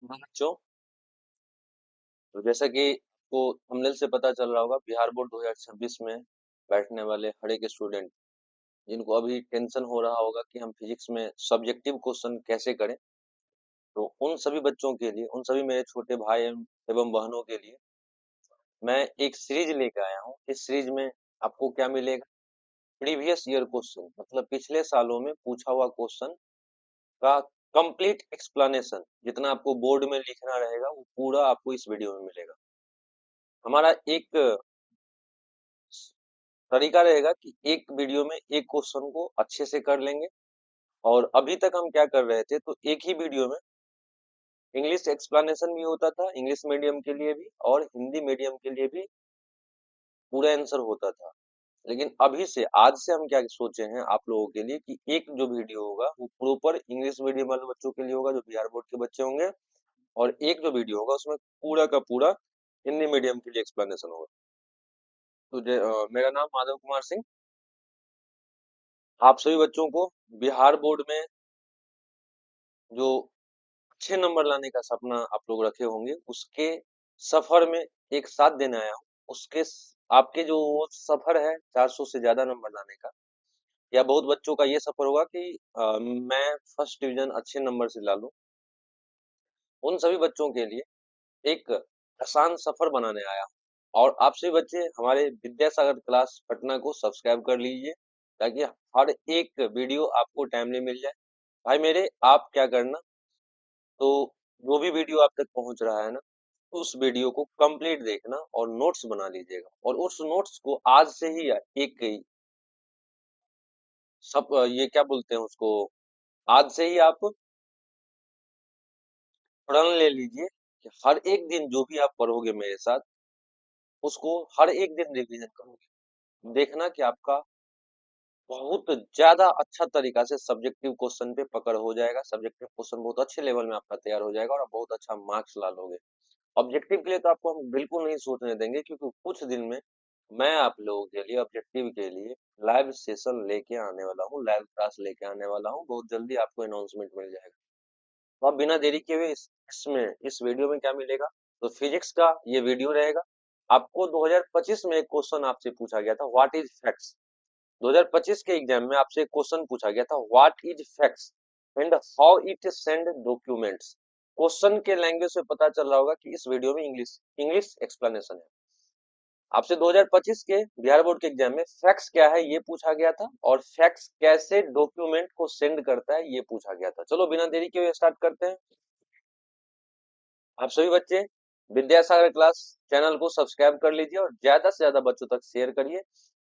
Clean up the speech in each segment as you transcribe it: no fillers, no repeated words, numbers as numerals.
बच्चों, तो जैसा कि आपको थंबनेल से पता चल रहा होगा, बिहार बोर्ड 2026 में बैठने वाले हर एक स्टूडेंट जिनको अभी टेंशन हो रहा होगा कि हम फिजिक्स में सब्जेक्टिव क्वेश्चन कैसे करें, तो उन सभी बच्चों के लिए, उन सभी मेरे छोटे भाई एवं बहनों के लिए मैं एक सीरीज लेकर आया हूँ। इस सीरीज में आपको क्या मिलेगा? प्रीवियस ईयर क्वेश्चन, मतलब पिछले सालों में पूछा हुआ क्वेश्चन का कंप्लीट एक्सप्लेनेशन, जितना आपको बोर्ड में लिखना रहेगा वो पूरा आपको इस वीडियो में मिलेगा। हमारा एक तरीका रहेगा कि एक वीडियो में एक क्वेश्चन को अच्छे से कर लेंगे। और अभी तक हम क्या कर रहे थे, तो एक ही वीडियो में इंग्लिश एक्सप्लेनेशन भी होता था, इंग्लिश मीडियम के लिए भी और हिंदी मीडियम के लिए भी पूरा आंसर होता था। लेकिन अभी से, आज से हम क्या सोचे हैं आप लोगों के लिए कि एक जो वीडियो होगा वो प्रॉपर इंग्लिश मीडियम वाले बच्चों के लिए होगा, जो बिहार बोर्ड के बच्चे होंगे। और एक जो वीडियो होगा उसमें पूरा का पूरा हिंदी मीडियम के लिए एक्सप्लेनेशन होगा। तो मेरा नाम माधव कुमार सिंह। आप सभी बच्चों को बिहार बोर्ड में जो अच्छे नंबर लाने का सपना आप लोग रखे होंगे, उसके सफर में एक साथ देने आया हूँ। आपके जो वो सफर है 400 से ज्यादा नंबर लाने का, या बहुत बच्चों का ये सफर होगा कि मैं फर्स्ट डिवीजन अच्छे नंबर से ला लूं। उन सभी बच्चों के लिए एक आसान सफर बनाने आया हूं। और आप सभी बच्चे हमारे विद्यासागर क्लास पटना को सब्सक्राइब कर लीजिए, ताकि हर एक वीडियो आपको टाइमली मिल जाए। भाई मेरे, आप क्या करना, तो जो भी वीडियो आप तक पहुंच रहा है ना, उस वीडियो को कंप्लीट देखना और नोट्स बना लीजिएगा। और उस नोट्स को आज से ही एक सब ये क्या बोलते हैं उसको, आज से ही आप प्रण ले लीजिए कि हर एक दिन जो भी आप पढ़ोगे मेरे साथ, उसको हर एक दिन रिवीजन करोगे। देखना कि आपका बहुत ज्यादा अच्छा तरीका से सब्जेक्टिव क्वेश्चन पे पकड़ हो जाएगा। सब्जेक्टिव क्वेश्चन बहुत अच्छे लेवल में आपका तैयार हो जाएगा और आप बहुत अच्छा मार्क्स ला लोगे। ऑब्जेक्टिव के लिए तो आपको हम बिल्कुल नहीं सोचने देंगे, क्योंकि कुछ दिन में मैं आप लोगों के लिए ऑब्जेक्टिव के लिए लाइव सेशन लेके आने वाला हूँ, लाइव क्लास लेके आने वाला हूँ। बहुत जल्दी आपको अनाउंसमेंट मिल जाएगा। तो आप बिना देरी किए हुए इस वीडियो में क्या मिलेगा, तो फिजिक्स का ये वीडियो रहेगा। आपको 2025 में एक क्वेश्चन आपसे पूछा गया था, व्हाट इज फैक्ट्स। 2025 के एग्जाम में आपसे एक क्वेश्चन पूछा गया था, what is facts and how it send documents. Question के लैंग्वेज से पता चल रहा होगा कि इस वीडियो में इंग्लिश इंग्लिश एक्सप्लेनेशन है। आपसे 2025 के बिहार बोर्ड के एग्जाम में फैक्ट्स क्या है ये पूछा गया था, और फैक्ट्स कैसे डॉक्यूमेंट को सेंड करता है ये पूछा गया था। चलो बिना देरी के स्टार्ट करते हैं। आप सभी बच्चे विद्यासागर क्लास चैनल को सब्सक्राइब कर लीजिए और ज्यादा से ज्यादा बच्चों तक शेयर करिए।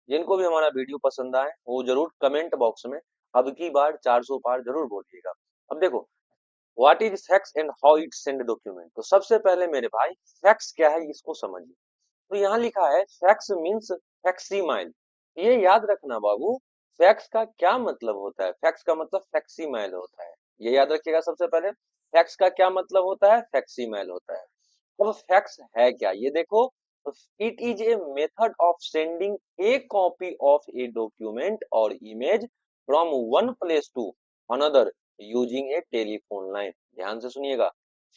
जिनको भी हमारा वीडियो पसंद आए वो जरूर कमेंट बॉक्स में अब की बार 400 पार जरूर बोलिएगा। अब देखो, what is facts and how it send document. तो सबसे पहले मेरे भाई, फैक्ट्स क्या है इसको समझिए। तो यहाँ लिखा है फैक्स मीन्स फैक्सीमाइल। ये याद रखना बाबू, फैक्स का क्या मतलब होता है। फैक्स का मतलब फैक्सीमाइल होता है, ये याद रखिएगा। सबसे पहले फैक्स का क्या मतलब होता है, फैक्सीमाइल होता है। अब फैक्स है क्या ये देखो, it is a method of sending a copy of a document और image from one place to another using a telephone line. ध्यान से सुनिएगा,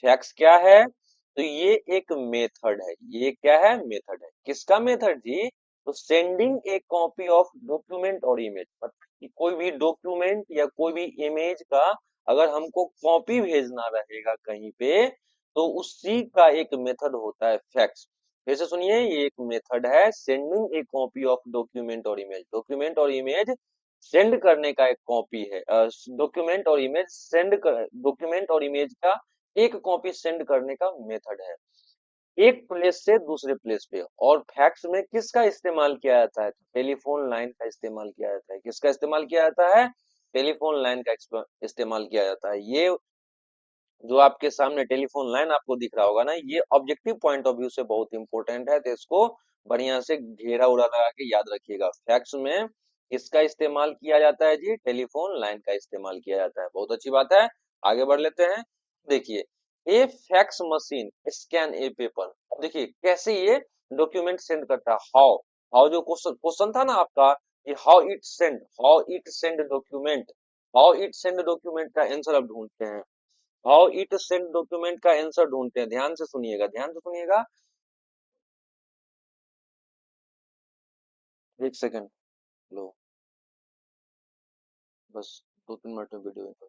फैक्स क्या है, तो ये एक मेथड है। ये क्या है, मेथड है। किसका मेथड जी, तो sending a copy of document और इमेज, मतलब कि कोई भी डॉक्यूमेंट या कोई भी इमेज का अगर हमको कॉपी भेजना रहेगा कहीं पे, तो उसी का एक मेथड होता है फैक्स। फिर से सुनिए, ये एक मेथड है sending a copy of document और इमेज। डॉक्यूमेंट और इमेज सेंड करने का एक कॉपी है। डॉक्यूमेंट और इमेज का एक कॉपी सेंड करने का मेथड है, एक प्लेस से दूसरे प्लेस पे। और फैक्स में किसका इस्तेमाल किया जाता है, टेलीफोन लाइन का इस्तेमाल किया जाता है। किसका इस्तेमाल किया जाता है, टेलीफोन लाइन का इस्तेमाल किया जाता है। ये जो आपके सामने टेलीफोन लाइन आपको दिख रहा होगा ना, ये ऑब्जेक्टिव पॉइंट ऑफ व्यू से बहुत इंपॉर्टेंट है, तो इसको बढ़िया से घेरा उड़ा लगा के याद रखिएगा। फैक्स में किसका इस्तेमाल किया जाता है जी, टेलीफोन लाइन का इस्तेमाल किया जाता है। बहुत अच्छी बात है, आगे बढ़ लेते हैं। देखिए, ए फैक्स मशीन स्कैन ए पेपर। देखिए कैसे ये डॉक्यूमेंट सेंड करता है। हाउ, हाउ जो क्वेश्चन क्वेश्चन था ना आपका, कि how it send document, how it send document का आंसर अब ढूंढते हैं। हाउ इट सेंड डॉक्यूमेंट का आंसर ढूंढते हैं। ध्यान से सुनिएगा, ध्यान से सुनिएगा। एक सेकंड लो, बस 2-3 मिनट में वीडियो हो जाए।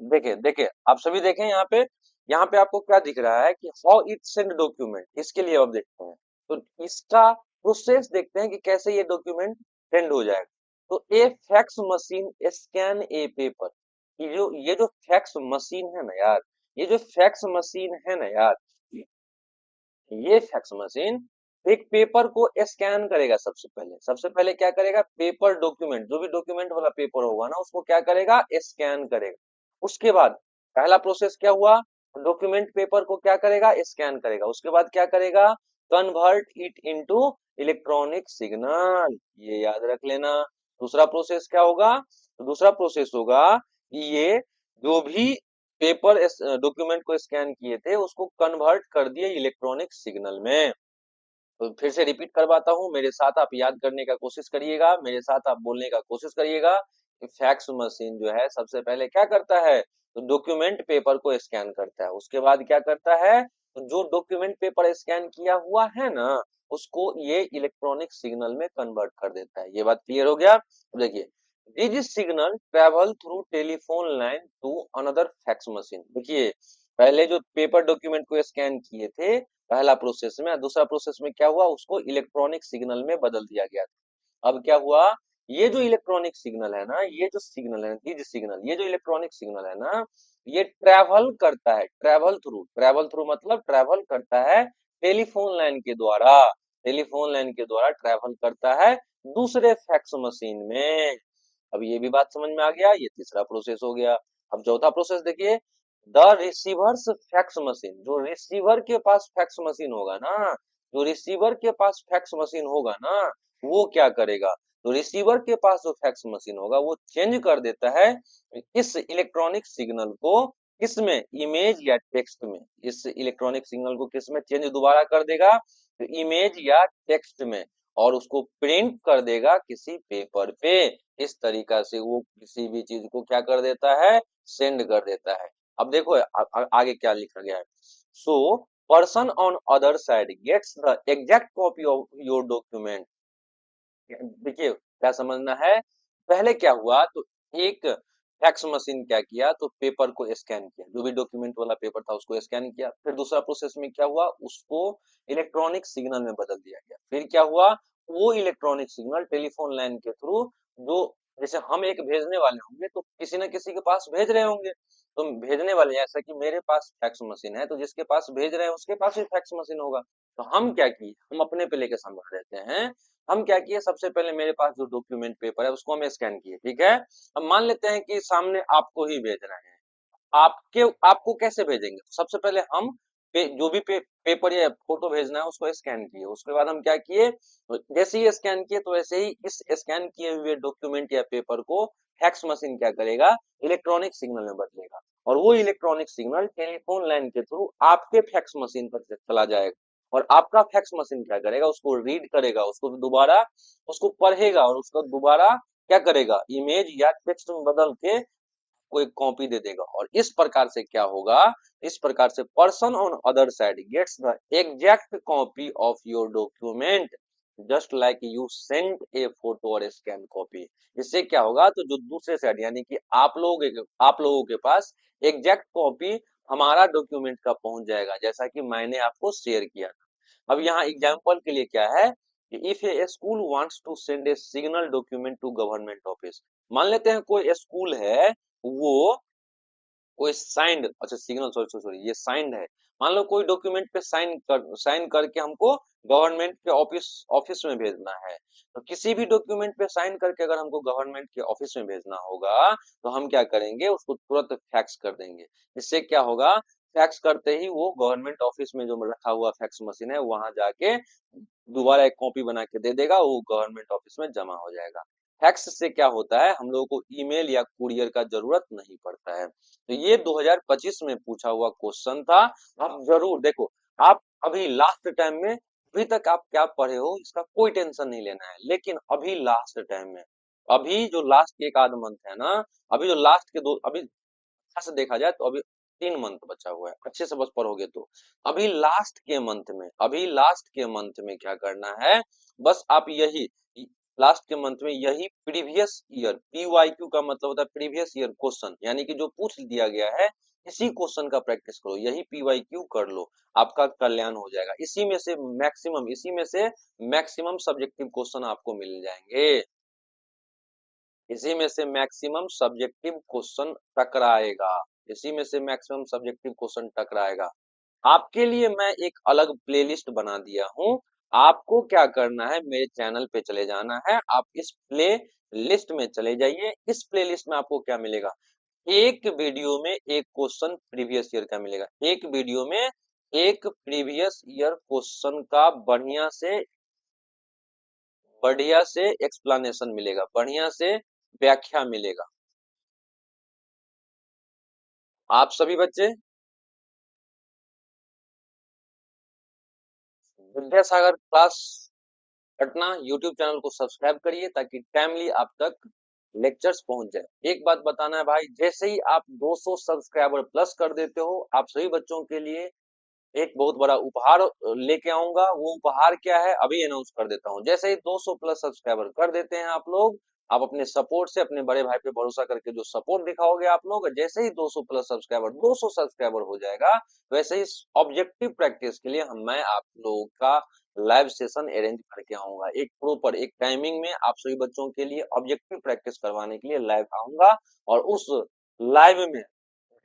देखिए देखिए, आप सभी देखें यहाँ पे आपको क्या दिख रहा है कि हाउ इट सेंड डॉक्यूमेंट, इसके लिए आप देखते हैं। तो इसका प्रोसेस देखते हैं कि कैसे ये डॉक्यूमेंट सेंड हो जाएगा। तो ए फैक्स मशीन स्कैन ए पेपर, ये जो फैक्स मशीन है ना यार, ये जो फैक्स मशीन है ना यार, ये फैक्स मशीन एक पेपर को स्कैन करेगा। सबसे पहले क्या करेगा, पेपर डॉक्यूमेंट, जो भी डॉक्यूमेंट वाला पेपर होगा ना उसको क्या करेगा, स्कैन करेगा। उसके बाद पहला प्रोसेस क्या हुआ, डॉक्यूमेंट पेपर को क्या करेगा, स्कैन करेगा। उसके बाद क्या करेगा, convert it into electronic signal, ये याद रख लेना। दूसरा प्रोसेस क्या होगा, तो दूसरा प्रोसेस होगा कि ये जो भी पेपर डॉक्यूमेंट को स्कैन किए थे उसको कन्वर्ट कर दिए इलेक्ट्रॉनिक सिग्नल में। तो फिर से रिपीट करवाता हूँ, मेरे साथ आप याद करने का कोशिश करिएगा, मेरे साथ आप बोलने का कोशिश करिएगा कि फैक्स मशीन जो है सबसे पहले क्या करता है, तो डॉक्यूमेंट पेपर को स्कैन करता है। उसके बाद क्या करता है, तो जो डॉक्यूमेंट पेपर स्कैन किया हुआ है ना उसको ये इलेक्ट्रॉनिक सिग्नल में कन्वर्ट कर देता है। ये बात क्लियर हो गया। अब देखिए, this signal travel through telephone line to another fax machine. देखिए, पहले जो पेपर डॉक्यूमेंट को स्कैन किए थे पहला प्रोसेस में, दूसरा प्रोसेस में क्या हुआ, उसको इलेक्ट्रॉनिक सिग्नल में बदल दिया गया था। अब क्या हुआ, ये जो इलेक्ट्रॉनिक सिग्नल है ना, ये जो सिग्नल है, ये जो इलेक्ट्रॉनिक सिग्नल है ना, ये ट्रेवल करता है, ट्रेवल थ्रू मतलब ट्रेवल करता है टेलीफोन लाइन के द्वारा, टेलीफोन लाइन के द्वारा ट्रेवल करता है दूसरे फैक्स मशीन में। अब ये भी बात समझ में आ गया, ये तीसरा प्रोसेस हो गया। अब चौथा प्रोसेस देखिए, द रिसीवर्स फैक्स मशीन, जो रिसीवर के पास फैक्स मशीन होगा ना, जो रिसीवर के पास फैक्स मशीन होगा ना, वो क्या करेगा, तो रिसीवर के पास जो फैक्स मशीन होगा वो चेंज कर देता है इस इलेक्ट्रॉनिक सिग्नल को, किसमें, इमेज या टेक्स्ट में। इस इलेक्ट्रॉनिक सिग्नल को किसमें चेंज दोबारा कर देगा, तो इमेज या टेक्स्ट में, और उसको प्रिंट कर देगा किसी पेपर पे। इस तरीका से वो किसी भी चीज को क्या कर देता है, सेंड कर देता है। अब देखो आगे क्या लिखा गया है, so person on other side gets the exact copy of your document. देखिए क्या समझना है, पहले क्या हुआ, तो एक फैक्स मशीन क्या किया, तो पेपर को स्कैन किया, जो भी डॉक्यूमेंट वाला पेपर था उसको स्कैन किया। फिर दूसरा प्रोसेस में क्या हुआ, उसको इलेक्ट्रॉनिक सिग्नल में बदल दिया गया। फिर क्या हुआ, वो इलेक्ट्रॉनिक सिग्नल टेलीफोन लाइन के थ्रू, जो जैसे हम एक भेजने वाले होंगे तो किसी न किसी के पास भेज रहे होंगे, तो भेजने वाले जैसा कि मेरे पास फैक्स मशीन है तो जिसके पास भेज रहे हैं उसके पास भी फैक्स मशीन होगा। तो हम क्या किए, हम अपने पे लेके संभाल देते हैं। हम क्या किए, सबसे पहले मेरे पास जो डॉक्यूमेंट पेपर है उसको हम स्कैन किए, ठीक है। अब मान लेते हैं कि सामने आपको ही भेज रहे हैं, आपके आपको कैसे भेजेंगे, सबसे पहले हम जो भी पेपर या फोटो भेजना है उसको स्कैन किए। उसके बाद हम क्या किए, जैसे ही स्कैन किए तो वैसे ही इस स्कैन किए हुए डॉक्यूमेंट या पेपर को फैक्स मशीन क्या करेगा, इलेक्ट्रॉनिक सिग्नल में बदलेगा, और वो इलेक्ट्रॉनिक सिग्नल टेलीफोन लाइन के थ्रू आपके फैक्स मशीन पर चला जाएगा। और आपका फैक्स मशीन क्या करेगा, उसको रीड करेगा, उसको दोबारा उसको पढ़ेगा, और उसको दोबारा क्या करेगा, इमेज या टेक्स्ट में बदल के को एक कॉपी दे देगा। और इस प्रकार से क्या होगा, इस प्रकार से person on other side gets the exact copy of your document just like you sent a photo और स्कैन कॉपी। इससे क्या होगा, तो जो दूसरे साइड यानी कि आप लोगों के पास एग्जैक्ट कॉपी हमारा डॉक्यूमेंट का पहुंच जाएगा, जैसा कि मैंने आपको शेयर किया था। अब यहाँ एग्जाम्पल के लिए क्या है, if a school wants to send a signal document to government office. मान लेते हैं कोई स्कूल है, वो कोई साइंड, अच्छा सिग्नल, सॉरी सॉरी सॉरी, ये साइंड है। मान लो कोई डॉक्यूमेंट पे साइन करके हमको गवर्नमेंट के ऑफिस ऑफिस में भेजना है। तो किसी भी डॉक्यूमेंट पे साइन करके अगर हमको गवर्नमेंट के ऑफिस में भेजना होगा तो हम क्या करेंगे, उसको तुरंत फैक्स कर देंगे। इससे क्या होगा, फैक्स करते ही वो गवर्नमेंट ऑफिस में जो रखा हुआ फैक्स मशीन है वहां जाके दोबारा एक कॉपी बना के दे देगा, वो गवर्नमेंट ऑफिस में जमा हो जाएगा। फैक्स से क्या होता है, हम लोगों को ईमेल या कुरियर का जरूरत नहीं पड़ता है। तो ये 2025 में पूछा हुआ क्वेश्चन था। आप जरूर देखो, आप अभी लास्ट टाइम में, अभी तक आप क्या पढ़े हो इसका कोई टेंशन नहीं लेना है, लेकिन अभी लास्ट टाइम में अभी जो लास्ट के एक आध मंथ है ना, अभी जो लास्ट के दो, अभी अच्छा से देखा जाए तो अभी 3 मंथ बचा हुआ है, अच्छे से बस पढ़ोगे तो। अभी लास्ट के मंथ में क्या करना है, बस आप यही लास्ट के मंथ में यही प्रीवियस ईयर, पीवाईक्यू का मतलब होता है प्रीवियस ईयर क्वेश्चन, यानी कि जो पूछ दिया गया है इसी क्वेश्चन का प्रैक्टिस करो, यही पीवाईक्यू कर लो, आपका कल्याण हो जाएगा। इसी में से मैक्सिमम सब्जेक्टिव क्वेश्चन आपको मिल जाएंगे, इसी में से मैक्सिमम सब्जेक्टिव क्वेश्चन टकराएगा, इसी में से मैक्सिमम सब्जेक्टिव क्वेश्चन टकराएगा। आपके लिए मैं एक अलग प्लेलिस्ट बना दिया हूँ, आपको क्या करना है, मेरे चैनल पे चले जाना है, आप इस प्ले लिस्ट में चले जाइए। इस प्लेलिस्ट में आपको क्या मिलेगा, एक वीडियो में एक क्वेश्चन प्रीवियस ईयर का मिलेगा, एक वीडियो में एक प्रीवियस ईयर क्वेश्चन का बढ़िया से एक्सप्लेनेशन मिलेगा, बढ़िया से व्याख्या मिलेगा। आप सभी बच्चे Vidyasagar class Patna YouTube channel को सब्सक्राइब करिए, ताकि टाइमली आप तक लेक्चर्स पहुंच जाए। एक बात बताना है भाई, जैसे ही आप 200 सब्सक्राइबर प्लस कर देते हो, आप सभी बच्चों के लिए एक बहुत बड़ा उपहार लेके आऊंगा। वो उपहार क्या है अभी अनाउंस कर देता हूँ। जैसे ही 200 प्लस सब्सक्राइबर कर देते हैं आप लोग, आप अपने सपोर्ट से, अपने बड़े भाई पे भरोसा करके जो सपोर्ट दिखाओगे आप लोग, जैसे ही 200 प्लस सब्सक्राइबर 200 सब्सक्राइबर हो जाएगा, वैसे ही ऑब्जेक्टिव प्रैक्टिस के लिए मैं आप लोगों का लाइव सेशन अरेंज करके आऊंगा। एक प्रॉपर एक टाइमिंग में आप सभी बच्चों के लिए ऑब्जेक्टिव प्रैक्टिस करवाने के लिए लाइव आऊंगा, और उस लाइव में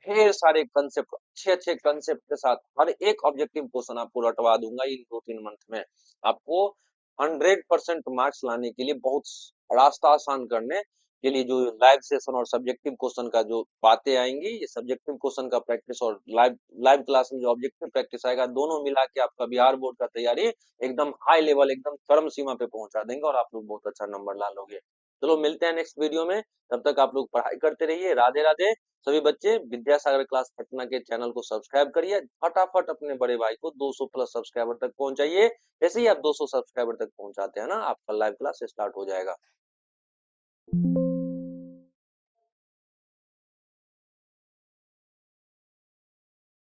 ढेर सारे कंसेप्ट, अच्छे अच्छे कंसेप्ट के साथ हर एक ऑब्जेक्टिव क्वेश्चन आपको रटवा दूंगा इन 2-3 मंथ में। आपको 100% मार्क्स लाने के लिए, बहुत रास्ता आसान करने के लिए, जो लाइव सेशन और सब्जेक्टिव क्वेश्चन का जो बातें आएंगी, ये सब्जेक्टिव क्वेश्चन का प्रैक्टिस और लाइव लाइव क्लास में जो ऑब्जेक्टिव प्रैक्टिस आएगा, दोनों मिला के आपका बिहार बोर्ड का तैयारी एकदम हाई लेवल, एकदम चरम सीमा पे पहुंचा देंगे, और आप लोग बहुत अच्छा नंबर ला लोगे। चलो मिलते हैं नेक्स्ट वीडियो में, तब तक आप लोग पढ़ाई करते रहिए। राधे राधे। सभी बच्चे विद्यासागर क्लास पटना के चैनल को सब्सक्राइब करिए, फटाफट अपने बड़े भाई को 200 प्लस सब्सक्राइबर तक पहुंचाइए। जैसे ही आप 200 सब्सक्राइबर तक पहुंचाते हैं ना, आपका लाइव क्लास स्टार्ट हो जाएगा।